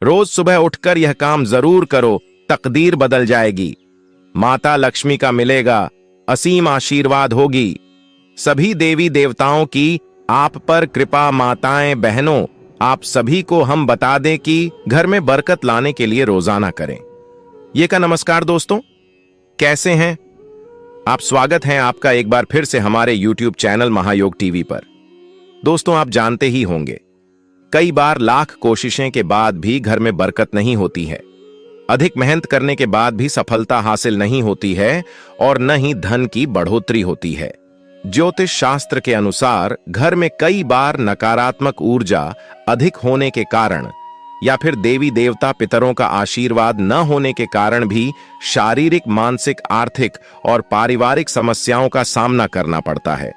रोज सुबह उठकर यह काम जरूर करो, तकदीर बदल जाएगी। माता लक्ष्मी का मिलेगा असीम आशीर्वाद होगी। सभी देवी देवताओं की आप पर कृपा। माताएं बहनों, आप सभी को हम बता दें कि घर में बरकत लाने के लिए रोजाना करें। ये का नमस्कार दोस्तों, कैसे हैं आप? स्वागत है आपका एक बार फिर से हमारे YouTube चैनल महायोग टीवी पर। दोस्तों, आप जानते ही होंगे, कई बार लाख कोशिशें के बाद भी घर में बरकत नहीं होती है। अधिक मेहनत करने के बाद भी सफलता हासिल नहीं होती है और न ही धन की बढ़ोतरी होती है। ज्योतिष शास्त्र के अनुसार घर में कई बार नकारात्मक ऊर्जा अधिक होने के कारण या फिर देवी देवता पितरों का आशीर्वाद न होने के कारण भी शारीरिक, मानसिक, आर्थिक और पारिवारिक समस्याओं का सामना करना पड़ता है।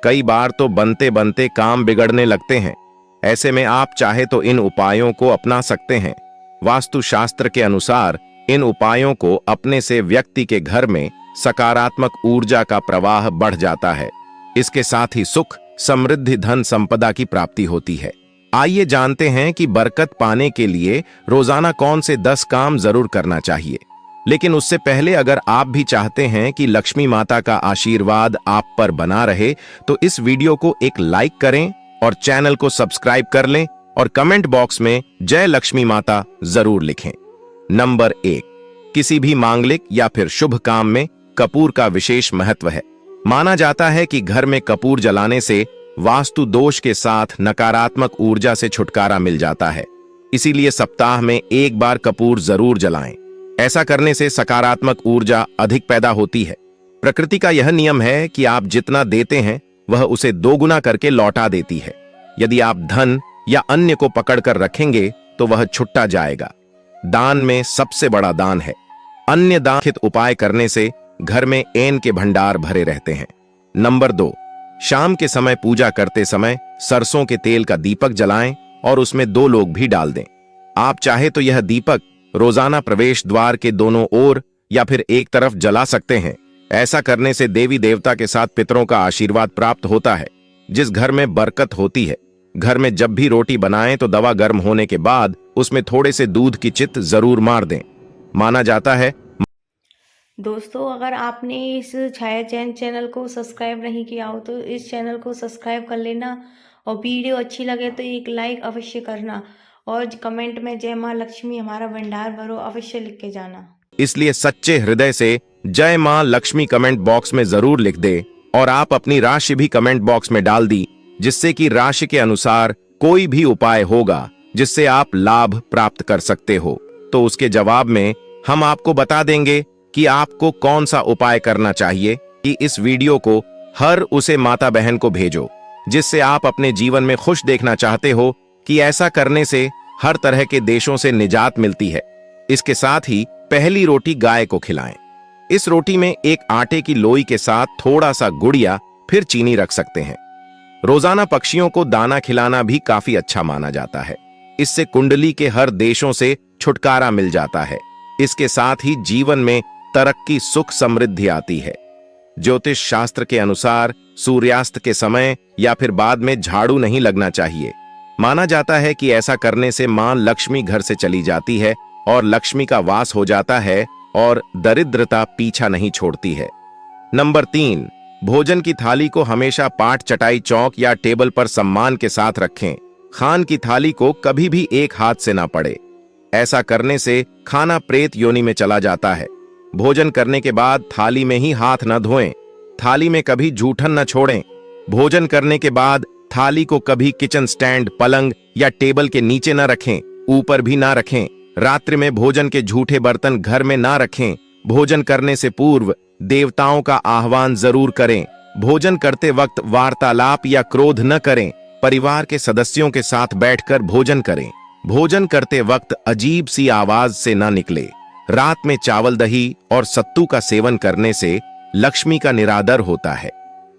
कई बार तो बनते बनते काम बिगड़ने लगते हैं। ऐसे में आप चाहे तो इन उपायों को अपना सकते हैं। वास्तु शास्त्र के अनुसार इन उपायों को अपने से व्यक्ति के घर में सकारात्मक ऊर्जा का प्रवाह बढ़ जाता है। इसके साथ ही सुख, समृद्धि, धन संपदा की प्राप्ति होती है। आइए जानते हैं कि बरकत पाने के लिए रोजाना कौन से 10 काम जरूर करना चाहिए। लेकिन उससे पहले अगर आप भी चाहते हैं कि लक्ष्मी माता का आशीर्वाद आप पर बना रहे तो इस वीडियो को एक लाइक करें और चैनल को सब्सक्राइब कर लें और कमेंट बॉक्स में जय लक्ष्मी माता जरूर लिखें। नंबर 1, किसी भी मांगलिक या फिर शुभ काम में कपूर का विशेष महत्व है। माना जाता है कि घर में कपूर जलाने से वास्तु दोष के साथ नकारात्मक ऊर्जा से छुटकारा मिल जाता है। इसीलिए सप्ताह में एक बार कपूर जरूर जलाएं। ऐसा करने से सकारात्मक ऊर्जा अधिक पैदा होती है। प्रकृति का यह नियम है कि आप जितना देते हैं वह उसे दोगुना करके लौटा देती है। यदि आप धन या अन्य को पकड़कर रखेंगे तो वह छुट्टा जाएगा। दान में सबसे बड़ा दान है। अन्य दान उपाय करने से घर में एन के भंडार भरे रहते हैं। नंबर 2, शाम के समय पूजा करते समय सरसों के तेल का दीपक जलाएं और उसमें 2 लोग भी डाल दें। आप चाहे तो यह दीपक रोजाना प्रवेश द्वार के दोनों ओर या फिर एक तरफ जला सकते हैं। ऐसा करने से देवी देवता के साथ पितरों का आशीर्वाद प्राप्त होता है। जिस घर में बरकत होती है, घर में जब भी रोटी बनाएं तो दवा गर्म होने के बाद उसमें थोड़े से दूध की चित जरूर मार दें। माना जाता है। दोस्तों, अगर आपने इस छाया चैन चैनल को सब्सक्राइब नहीं किया हो तो इस चैनल को सब्सक्राइब कर लेना और वीडियो अच्छी लगे तो एक लाइक अवश्य करना और कमेंट में जय माँ लक्ष्मी हमारा भंडार भरो अवश्य लिख के जाना। इसलिए सच्चे हृदय से जय मां लक्ष्मी कमेंट बॉक्स में जरूर लिख दे और आप अपनी राशि भी कमेंट बॉक्स में डाल दी, जिससे कि राशि के अनुसार कोई भी उपाय होगा जिससे आप लाभ प्राप्त कर सकते हो तो उसके जवाब में हम आपको बता देंगे कि आपको कौन सा उपाय करना चाहिए। कि इस वीडियो को हर उसे माता बहन को भेजो जिससे आप अपने जीवन में खुश देखना चाहते हो कि ऐसा करने से हर तरह के देशों से निजात मिलती है। इसके साथ ही पहली रोटी गाय को खिलाएं। इस रोटी में एक आटे की लोई के साथ थोड़ा सा गुड़ या फिर चीनी रख सकते हैं। रोजाना पक्षियों को दाना खिलाना भी काफी अच्छा माना जाता है। इससे कुंडली के हर देशों से छुटकारा मिल जाता है। इसके साथ ही जीवन में तरक्की, सुख, समृद्धि आती है। ज्योतिष शास्त्र के अनुसार सूर्यास्त के समय या फिर बाद में झाड़ू नहीं लगना चाहिए। माना जाता है कि ऐसा करने से मां लक्ष्मी घर से चली जाती है और लक्ष्मी का वास हो जाता है और दरिद्रता पीछा नहीं छोड़ती है। नंबर 3, भोजन की थाली को हमेशा पाट, चटाई, चौक या टेबल पर सम्मान के साथ रखें। खान की थाली को कभी भी एक हाथ से ना पड़े। ऐसा करने से खाना प्रेत योनि में चला जाता है। भोजन करने के बाद थाली में ही हाथ न धोएं। थाली में कभी जूठन न छोड़ें। भोजन करने के बाद थाली को कभी किचन स्टैंड, पलंग या टेबल के नीचे न रखें, ऊपर भी ना रखें। रात्रि में भोजन के झूठे बर्तन घर में ना रखें। भोजन करने से पूर्व देवताओं का आह्वान जरूर करें। भोजन करते वक्त वार्तालाप या क्रोध न करें। परिवार के सदस्यों के साथ बैठकर भोजन करें। भोजन करते वक्त अजीब सी आवाज से न निकले। रात में चावल, दही और सत्तू का सेवन करने से लक्ष्मी का निरादर होता है।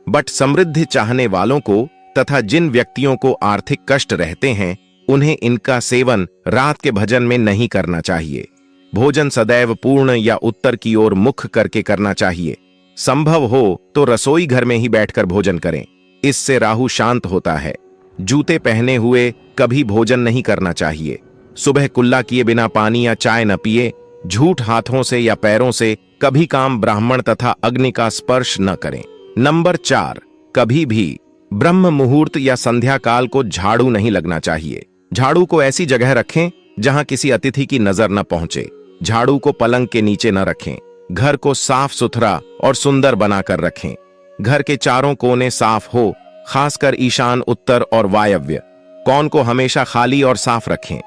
बट समृद्धि चाहने वालों को तथा जिन व्यक्तियों को आर्थिक कष्ट रहते हैं उन्हें इनका सेवन रात के भजन में नहीं करना चाहिए। भोजन सदैव पूर्ण या उत्तर की ओर मुख करके करना चाहिए। संभव हो तो रसोई घर में ही बैठकर भोजन करें। इससे राहु शांत होता है। जूते पहने हुए कभी भोजन नहीं करना चाहिए। सुबह कुल्ला किए बिना पानी या चाय न पिए। झूठ हाथों से या पैरों से कभी काम ब्राह्मण तथा अग्नि का स्पर्श न करें। नंबर 4, कभी भी ब्रह्म मुहूर्त या संध्या काल को झाड़ू नहीं लगना चाहिए। झाड़ू को ऐसी जगह रखें जहां किसी अतिथि की नजर न पहुंचे। झाड़ू को पलंग के नीचे न रखें। घर को साफ सुथरा और सुंदर बनाकर रखें। घर के चारों कोने साफ हो, खासकर ईशान, उत्तर और वायव्य कोण को हमेशा खाली और साफ रखें।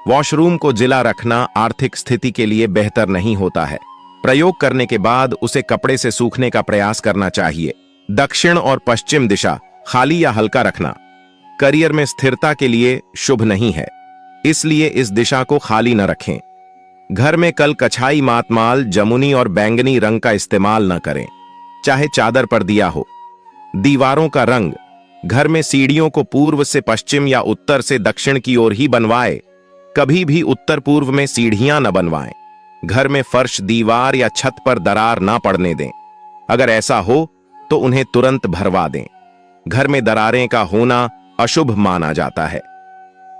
वॉशरूम को जिला रखना आर्थिक स्थिति के लिए बेहतर नहीं होता है। प्रयोग करने के बाद उसे कपड़े से सूखने का प्रयास करना चाहिए। दक्षिण और पश्चिम दिशा खाली या हल्का रखना करियर में स्थिरता के लिए शुभ नहीं है, इसलिए इस दिशा को खाली न रखें। घर में कल कछाई, मातमाल, जमुनी और बैंगनी रंग का इस्तेमाल न करें, चाहे चादर पर दिया हो। दीवारों का रंग घर में सीढ़ियों को पूर्व से पश्चिम या उत्तर से दक्षिण की ओर ही बनवाए। कभी भी उत्तर पूर्व में सीढ़ियां न बनवाएं। घर में फर्श, दीवार या छत पर दरार ना पड़ने दें। अगर ऐसा हो तो उन्हें तुरंत भरवा दें। घर में दरारें का होना अशुभ माना जाता है।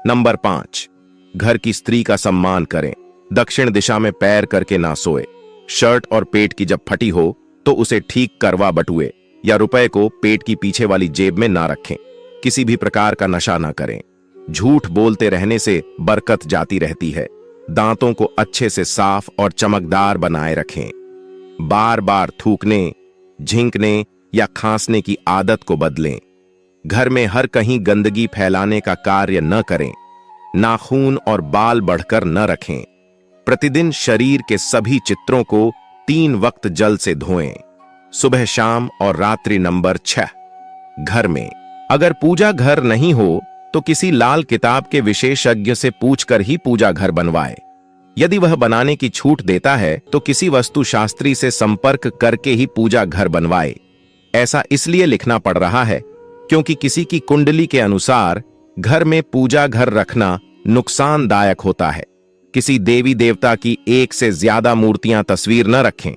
नंबर 5, घर की स्त्री का सम्मान करें। दक्षिण दिशा में पैर करके ना सोए। शर्ट और पेट की जब फटी हो तो उसे ठीक करवा बटुए या रुपए को पेट की पीछे वाली जेब में ना रखें। किसी भी प्रकार का नशा ना करें। झूठ बोलते रहने से बरकत जाती रहती है। दांतों को अच्छे से साफ और चमकदार बनाए रखें। बार बार थूकने, झिंकने या खांसने की आदत को बदलें। घर में हर कहीं गंदगी फैलाने का कार्य न करें। नाखून और बाल बढ़कर न रखें। प्रतिदिन शरीर के सभी चित्रों को 3 वक्त जल से धोएं, सुबह, शाम और रात्रि। नंबर 6, घर में अगर पूजा घर नहीं हो तो किसी लाल किताब के विशेषज्ञ से पूछकर ही पूजा घर बनवाए। यदि वह बनाने की छूट देता है तो किसी वस्तु शास्त्री से संपर्क करके ही पूजा घर बनवाए। ऐसा इसलिए लिखना पड़ रहा है क्योंकि किसी की कुंडली के अनुसार घर में पूजा घर रखना नुकसानदायक होता है। किसी देवी देवता की एक से ज्यादा मूर्तियां, तस्वीर न रखें।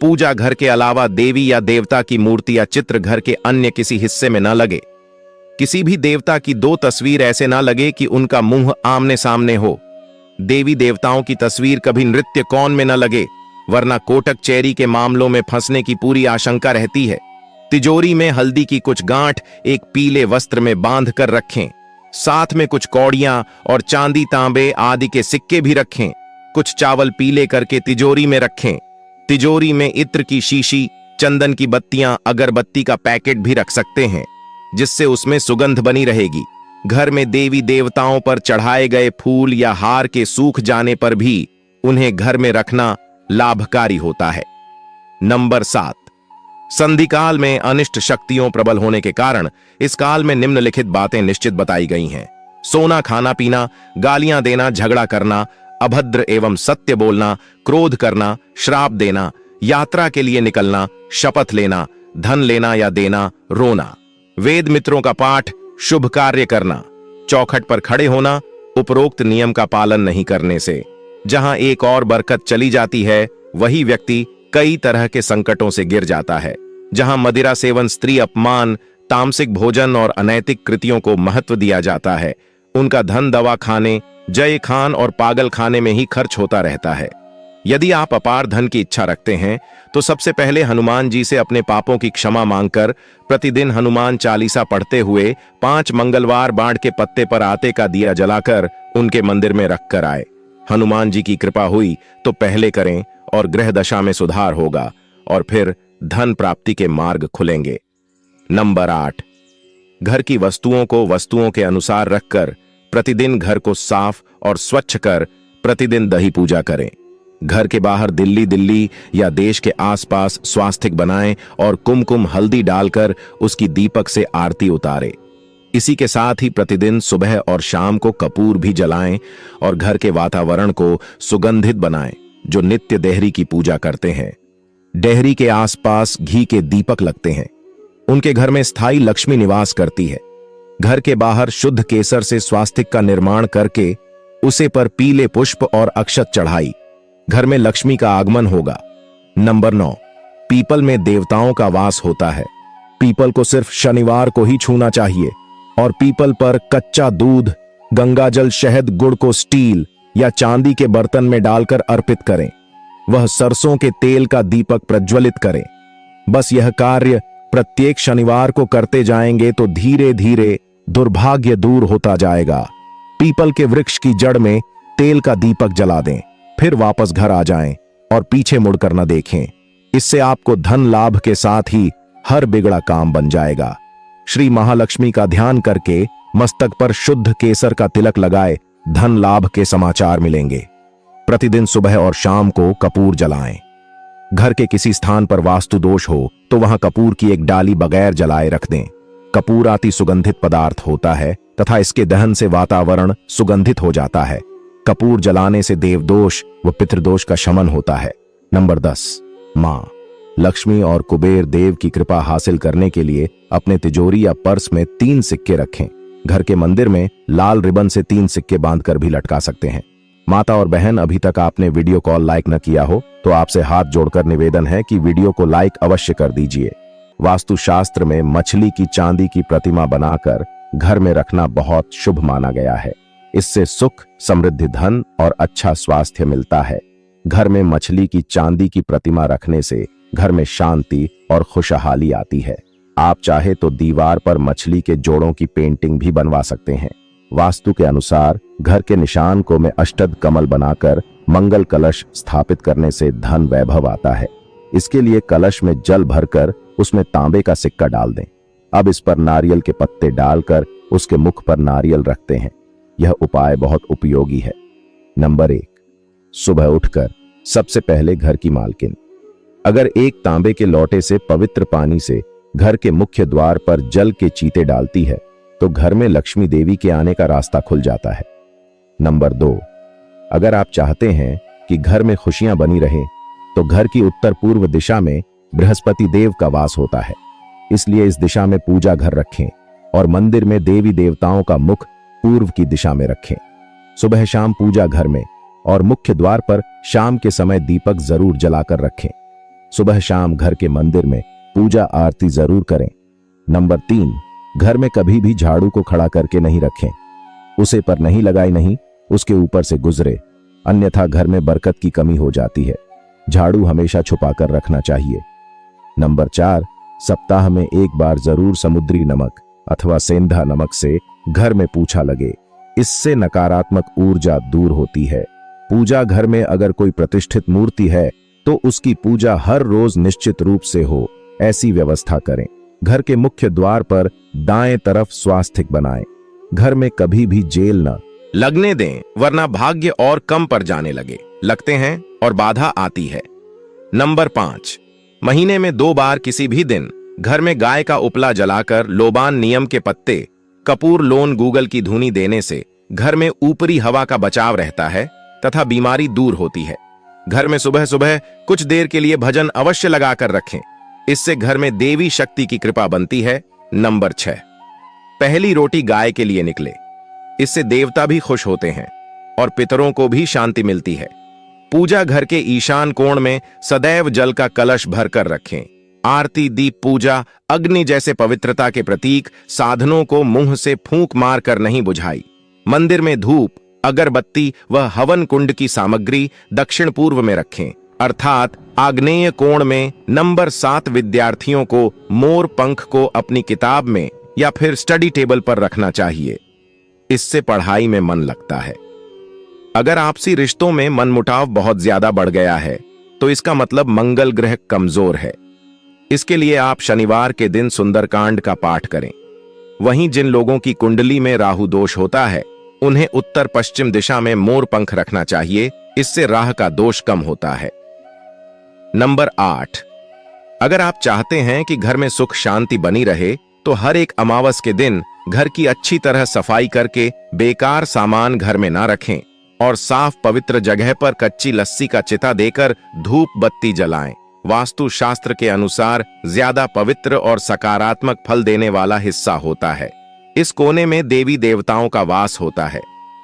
पूजा घर के अलावा देवी या देवता की मूर्ति या चित्र घर के अन्य किसी हिस्से में न लगे। किसी भी देवता की 2 तस्वीर ऐसे ना लगे कि उनका मुंह आमने सामने हो। देवी देवताओं की तस्वीर कभी नृत्य कोण में न लगे, वरना कोटक चेरी के मामलों में फंसने की पूरी आशंका रहती है। तिजोरी में हल्दी की कुछ गांठ एक पीले वस्त्र में बांध कर रखें। साथ में कुछ कौड़ियां और चांदी, तांबे आदि के सिक्के भी रखें। कुछ चावल पीले करके तिजोरी में रखें। तिजोरी में इत्र की शीशी, चंदन की बत्तियां, अगरबत्ती का पैकेट भी रख सकते हैं, जिससे उसमें सुगंध बनी रहेगी। घर में देवी देवताओं पर चढ़ाए गए फूल या हार के सूख जाने पर भी उन्हें घर में रखना लाभकारी होता है। नंबर 7, संधिकाल में अनिष्ट शक्तियों प्रबल होने के कारण इस काल में निम्नलिखित बातें निश्चित बताई गई हैं। सोना, खाना पीना, गालियां देना, झगड़ा करना, अभद्र एवं सत्य बोलना, क्रोध करना, श्राप देना, यात्रा के लिए निकलना, शपथ लेना, धन लेना या देना, रोना, वेद मित्रों का पाठ, शुभ कार्य करना, चौखट पर खड़े होना, उपरोक्त नियम का पालन नहीं करने से जहां एक और बरकत चली जाती है, वही व्यक्ति कई तरह के संकटों से गिर जाता है। जहां मदिरा सेवन, स्त्री अपमान, तामसिक भोजन और अनैतिक कृतियों को महत्व दिया जाता है, उनका धन दवा खाने, जय खान और पागल खाने में ही खर्च होता रहता है। यदि आप अपार धन की इच्छा रखते हैं तो सबसे पहले हनुमान जी से अपने पापों की क्षमा मांगकर प्रतिदिन हनुमान चालीसा पढ़ते हुए 5 मंगलवार बाढ़ के पत्ते पर आटे का दिया जलाकर उनके मंदिर में रखकर आए। हनुमान जी की कृपा हुई तो पहले करें और ग्रह दशा में सुधार होगा और फिर धन प्राप्ति के मार्ग खुलेंगे। नंबर 8, घर की वस्तुओं को वस्तुओं के अनुसार रखकर प्रतिदिन घर को साफ और स्वच्छ कर प्रतिदिन दही पूजा करें। घर के बाहर दिल्ली या देश के आसपास स्वास्तिक बनाएं और कुमकुम हल्दी डालकर उसकी दीपक से आरती उतारें। इसी के साथ ही प्रतिदिन सुबह और शाम को कपूर भी जलाएं और घर के वातावरण को सुगंधित बनाएं। जो नित्य देहरी की पूजा करते हैं, डेहरी के आसपास घी के दीपक लगते हैं, उनके घर में स्थायी लक्ष्मी निवास करती है। घर के बाहर शुद्ध केसर से स्वास्तिक का निर्माण करके उसे पर पीले पुष्प और अक्षत चढ़ाई, घर में लक्ष्मी का आगमन होगा। नंबर 9, पीपल में देवताओं का वास होता है। पीपल को सिर्फ शनिवार को ही छूना चाहिए और पीपल पर कच्चा दूध, गंगाजल शहद गुड़ को स्टील या चांदी के बर्तन में डालकर अर्पित करें। वह सरसों के तेल का दीपक प्रज्वलित करें। बस यह कार्य प्रत्येक शनिवार को करते जाएंगे तो धीरे धीरे दुर्भाग्य दूर होता जाएगा। पीपल के वृक्ष की जड़ में तेल का दीपक जला दें, फिर वापस घर आ जाएं और पीछे मुड़कर न देखें। इससे आपको धन लाभ के साथ ही हर बिगड़ा काम बन जाएगा। श्री महालक्ष्मी का ध्यान करके मस्तक पर शुद्ध केसर का तिलक लगाए धन लाभ के समाचार मिलेंगे। प्रतिदिन सुबह और शाम को कपूर जलाएं। घर के किसी स्थान पर वास्तु दोष हो तो वहां कपूर की एक डाली बगैर जलाए रख दें। कपूर अति सुगंधित पदार्थ होता है तथा इसके दहन से वातावरण सुगंधित हो जाता है। कपूर जलाने से देवदोष व पितृदोष का शमन होता है। नंबर 10, मां लक्ष्मी और कुबेर देव की कृपा हासिल करने के लिए अपने तिजोरी या पर्स में 3 सिक्के रखें। घर के मंदिर में लाल रिबन से 3 सिक्के बांधकर भी लटका सकते हैं। माता और बहन, अभी तक आपने वीडियो को लाइक न किया हो तो आपसे हाथ जोड़कर निवेदन है कि वीडियो को लाइक अवश्य कर दीजिए। वास्तुशास्त्र में मछली की चांदी की प्रतिमा बनाकर घर में रखना बहुत शुभ माना गया है। इससे सुख, समृद्धि, धन और अच्छा स्वास्थ्य मिलता है। घर में मछली की चांदी की प्रतिमा रखने से घर में शांति और खुशहाली आती है। आप चाहे तो दीवार पर मछली के जोड़ों की पेंटिंग भी बनवा सकते हैं। वास्तु के अनुसार घर के निशान को में अष्टद कमल बनाकर मंगल कलश स्थापित करने से धन वैभव आता है। इसके लिए कलश में जल भरकर उसमें तांबे का सिक्का डाल दें। अब इस पर नारियल के पत्ते डालकर उसके मुख पर नारियल रखते हैं। यह उपाय बहुत उपयोगी है। नंबर 1, सुबह उठकर सबसे पहले घर की मालकिन अगर एक तांबे के लोटे से पवित्र पानी से घर के मुख्य द्वार पर जल के चीते डालती है तो घर में लक्ष्मी देवी के आने का रास्ता खुल जाता है। नंबर 2, अगर आप चाहते हैं कि घर में खुशियां बनी रहें तो घर की उत्तर पूर्व दिशा में बृहस्पति देव का वास होता है। इसलिए इस दिशा में पूजा घर रखें और मंदिर में देवी देवताओं का मुख पूर्व की दिशा में रखें। सुबह शाम पूजा घर में और मुख्य द्वार पर शाम के समय दीपक जरूर जलाकर रखें। सुबह शाम घर के मंदिर में पूजा आरती जरूर करें। नंबर 3, घर में कभी भी झाड़ू को खड़ा करके नहीं रखें। उसे पर नहीं लगाई नहीं, उसके ऊपर से गुजरे, अन्यथा घर में बरकत की कमी हो जाती है। झाड़ू हमेशा छुपाकर रखना चाहिए। नंबर 4, सप्ताह में एक बार जरूर समुद्री नमक अथवा सेंधा नमक से घर में पूछा लगे। इससे नकारात्मक ऊर्जा दूर होती है। पूजा घर में अगर कोई प्रतिष्ठित मूर्ति है तो उसकी पूजा हर रोज निश्चित रूप से हो, ऐसी व्यवस्था करें। घर के मुख्य द्वार पर दाएं तरफ स्वास्तिक बनाएं। घर में कभी भी जेल न लगने दें, वरना भाग्य और कम पर जाने लगते हैं और बाधा आती है। नंबर 5, महीने में 2 बार किसी भी दिन घर में गाय का उपला जलाकर लोबान नियम के पत्ते, कपूर, लोन, गूगल की धुनी देने से घर में ऊपरी हवा का बचाव रहता है तथा बीमारी दूर होती है। घर में सुबह सुबह कुछ देर के लिए भजन अवश्य लगाकर रखें। इससे घर में देवी शक्ति की कृपा बनती है। नंबर 6, पहली रोटी गाय के लिए निकले। इससे देवता भी खुश होते हैं और पितरों को भी शांति मिलती है। पूजा घर के ईशान कोण में सदैव जल का कलश भरकर रखें। आरती, दीप, पूजा, अग्नि जैसे पवित्रता के प्रतीक साधनों को मुंह से फूंक मार कर नहीं बुझाई। मंदिर में धूप, अगरबत्ती व हवन कुंड की सामग्री दक्षिण पूर्व में रखें, अर्थात आग्नेय कोण में। नंबर 7, विद्यार्थियों को मोर पंख को अपनी किताब में या फिर स्टडी टेबल पर रखना चाहिए। इससे पढ़ाई में मन लगता है। अगर आपसी रिश्तों में मनमुटाव बहुत ज्यादा बढ़ गया है तो इसका मतलब मंगल ग्रह कमजोर है। इसके लिए आप शनिवार के दिन सुंदरकांड का पाठ करें। वहीं जिन लोगों की कुंडली में राहु दोष होता है उन्हें उत्तर पश्चिम दिशा में मोर पंख रखना चाहिए। इससे राह का दोष कम होता है। नंबर 8, अगर आप चाहते हैं कि घर में सुख शांति बनी रहे तो हर एक अमावस के दिन घर की अच्छी तरह सफाई करके बेकार सामान घर में ना रखें और साफ पवित्र जगह पर कच्ची लस्सी का चिता देकर धूप बत्ती जलाएं। वास्तु शास्त्र के अनुसार ज्यादा पवित्र और सकारात्मक फल देने वाला हिस्सा होता है। इस कोने में देवी देवताओं का वास होता है।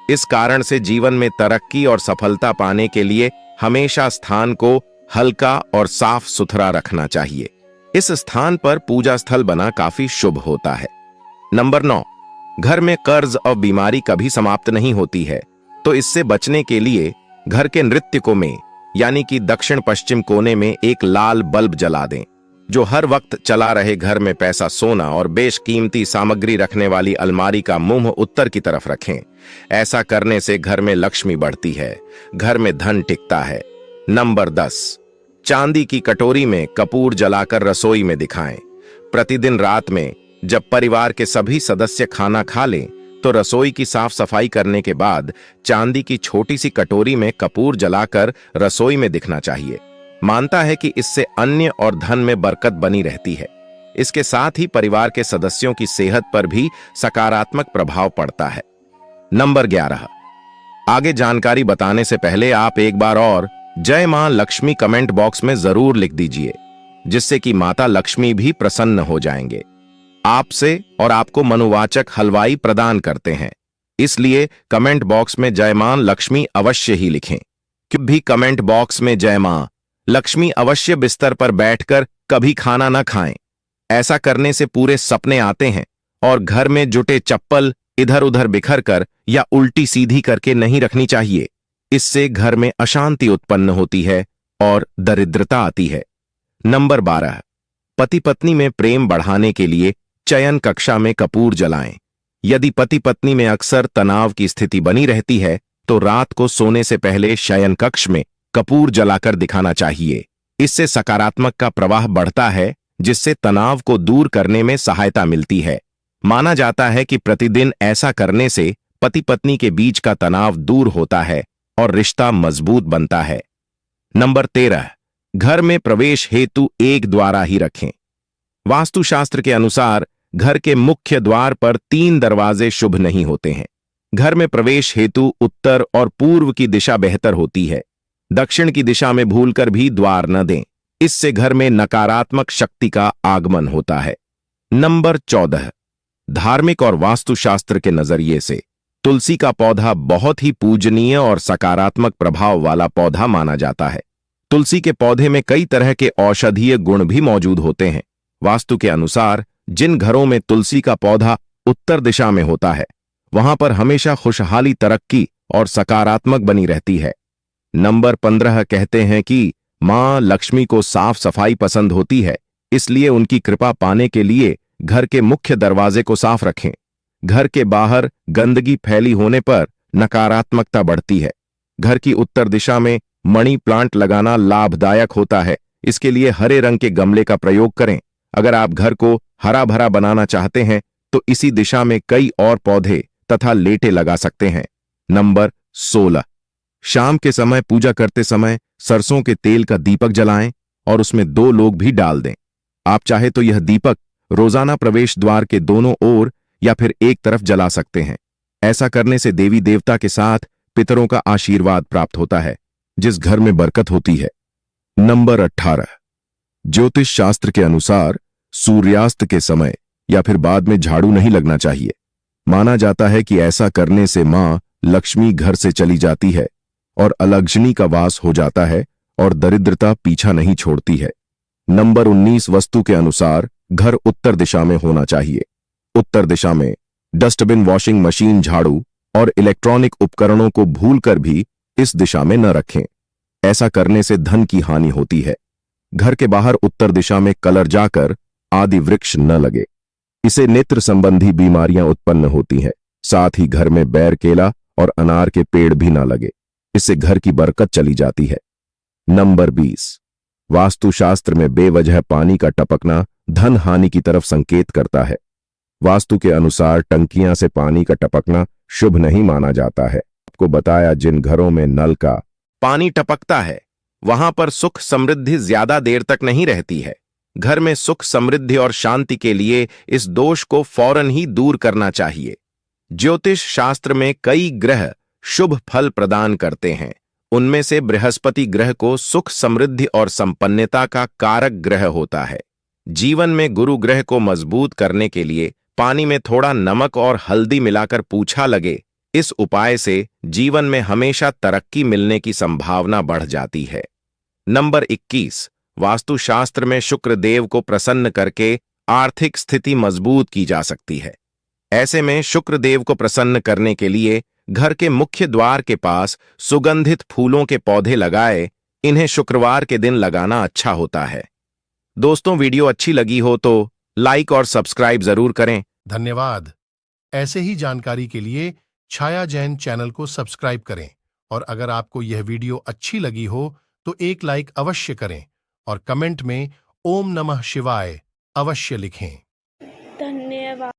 इस कारण से जीवन में तरक्की और सफलता पाने के लिए हमेशा स्थान को हल्का और साफ सुथरा रखना चाहिए। इस स्थान पर पूजा स्थल बना काफी शुभ होता है। नंबर 9, घर में कर्ज और बीमारी कभी समाप्त नहीं होती है, तो इससे बचने के लिए घर के नृत्य को में यानी कि दक्षिण पश्चिम कोने में एक लाल बल्ब जला दें, जो हर वक्त चला रहे। घर में पैसा, सोना और बेशकीमती सामग्री रखने वाली अलमारी का मुंह उत्तर की तरफ रखें। ऐसा करने से घर में लक्ष्मी बढ़ती है, घर में धन टिकता है। नंबर 10, चांदी की कटोरी में कपूर जलाकर रसोई में दिखाएं। प्रतिदिन रात में जब परिवार के सभी सदस्य खाना खा लें, तो रसोई की साफ सफाई करने के बाद चांदी की छोटी सी कटोरी में कपूर जलाकर रसोई में दिखना चाहिए। मानता है कि इससे अन्य और धन में बरकत बनी रहती है। इसके साथ ही परिवार के सदस्यों की सेहत पर भी सकारात्मक प्रभाव पड़ता है। नंबर 11, आगे जानकारी बताने से पहले आप एक बार और जय मां लक्ष्मी कमेंट बॉक्स में जरूर लिख दीजिए, जिससे कि माता लक्ष्मी भी प्रसन्न हो जाएंगे आपसे और आपको मनोवाचक हलवाई प्रदान करते हैं। इसलिए कमेंट बॉक्स में जय मां लक्ष्मी अवश्य ही लिखें। क्यों भी कमेंट बॉक्स में जय मां लक्ष्मी अवश्य बिस्तर पर बैठकर कभी खाना न खाएं। ऐसा करने से पूरे सपने आते हैं और घर में जुटे चप्पल इधर उधर बिखर कर या उल्टी सीधी करके नहीं रखनी चाहिए। इससे घर में अशांति उत्पन्न होती है और दरिद्रता आती है। नंबर 12, पति पत्नी में प्रेम बढ़ाने के लिए चयन कक्षा में कपूर जलाएं। यदि पति पत्नी में अक्सर तनाव की स्थिति बनी रहती है, तो रात को सोने से पहले शयन कक्ष में कपूर जलाकर दिखाना चाहिए। इससे सकारात्मक का प्रवाह बढ़ता है, जिससे तनाव को दूर करने में सहायता मिलती है। माना जाता है कि प्रतिदिन ऐसा करने से पति पत्नी के बीच का तनाव दूर होता है और रिश्ता मजबूत बनता है। नंबर 13, घर में प्रवेश हेतु एक द्वार ही रखें। वास्तुशास्त्र के अनुसार घर के मुख्य द्वार पर 3 दरवाजे शुभ नहीं होते हैं। घर में प्रवेश हेतु उत्तर और पूर्व की दिशा बेहतर होती है। दक्षिण की दिशा में भूलकर भी द्वार न दें, इससे घर में नकारात्मक शक्ति का आगमन होता है। नंबर 14, धार्मिक और वास्तुशास्त्र के नजरिए से तुलसी का पौधा बहुत ही पूजनीय और सकारात्मक प्रभाव वाला पौधा माना जाता है। तुलसी के पौधे में कई तरह के औषधीय गुण भी मौजूद होते हैं। वास्तु के अनुसार जिन घरों में तुलसी का पौधा उत्तर दिशा में होता है, वहां पर हमेशा खुशहाली, तरक्की और सकारात्मक बनी रहती है। नंबर 15 कहते हैं कि मां लक्ष्मी को साफ सफाई पसंद होती है, इसलिए उनकी कृपा पाने के लिए घर के मुख्य दरवाजे को साफ रखें। घर के बाहर गंदगी फैली होने पर नकारात्मकता बढ़ती है। घर की उत्तर दिशा में मनी प्लांट लगाना लाभदायक होता है। इसके लिए हरे रंग के गमले का प्रयोग करें। अगर आप घर को हरा भरा बनाना चाहते हैं, तो इसी दिशा में कई और पौधे तथा लेटे लगा सकते हैं। नंबर 16, शाम के समय पूजा करते समय सरसों के तेल का दीपक जलाएं और उसमें 2 लोग भी डाल दें। आप चाहे तो यह दीपक रोजाना प्रवेश द्वार के दोनों ओर या फिर एक तरफ जला सकते हैं। ऐसा करने से देवी देवता के साथ पितरों का आशीर्वाद प्राप्त होता है, जिस घर में बरकत होती है। नंबर 18, ज्योतिष शास्त्र के अनुसार सूर्यास्त के समय या फिर बाद में झाड़ू नहीं लगना चाहिए। माना जाता है कि ऐसा करने से मां लक्ष्मी घर से चली जाती है और अलग्नि का वास हो जाता है और दरिद्रता पीछा नहीं छोड़ती है। नंबर 19, वस्तु के अनुसार घर उत्तर दिशा में होना चाहिए। उत्तर दिशा में डस्टबिन, वॉशिंग मशीन, झाड़ू और इलेक्ट्रॉनिक उपकरणों को भूलकर भी इस दिशा में न रखें। ऐसा करने से धन की हानि होती है। घर के बाहर उत्तर दिशा में कलर जाकर आदि वृक्ष न लगे, इसे नेत्र संबंधी बीमारियां उत्पन्न होती हैं। साथ ही घर में बैर, केला और अनार के पेड़ भी न लगे, इससे घर की बरकत चली जाती है। नंबर 20, वास्तुशास्त्र में बेवजह पानी का टपकना धन हानि की तरफ संकेत करता है। वास्तु के अनुसार टंकियां से पानी का टपकना शुभ नहीं माना जाता है। आपको बताया, जिन घरों में नल का पानी टपकता है, वहां पर सुख समृद्धि ज्यादा देर तक नहीं रहती है। घर में सुख, समृद्धि और शांति के लिए इस दोष को फौरन ही दूर करना चाहिए। ज्योतिष शास्त्र में कई ग्रह शुभ फल प्रदान करते हैं। उनमें से बृहस्पति ग्रह को सुख, समृद्धि और संपन्नता का कारक ग्रह होता है। जीवन में गुरु ग्रह को मजबूत करने के लिए पानी में थोड़ा नमक और हल्दी मिलाकर पूछा लगे। इस उपाय से जीवन में हमेशा तरक्की मिलने की संभावना बढ़ जाती है। नंबर 21, वास्तुशास्त्र में शुक्र देव को प्रसन्न करके आर्थिक स्थिति मजबूत की जा सकती है। ऐसे में शुक्र देव को प्रसन्न करने के लिए घर के मुख्य द्वार के पास सुगंधित फूलों के पौधे लगाए। इन्हें शुक्रवार के दिन लगाना अच्छा होता है। दोस्तों, वीडियो अच्छी लगी हो तो लाइक और सब्सक्राइब जरूर करें। धन्यवाद। ऐसे ही जानकारी के लिए छाया जैन चैनल को सब्सक्राइब करें और अगर आपको यह वीडियो अच्छी लगी हो तो एक लाइक अवश्य करें और कमेंट में ओम नमः शिवाय अवश्य लिखें।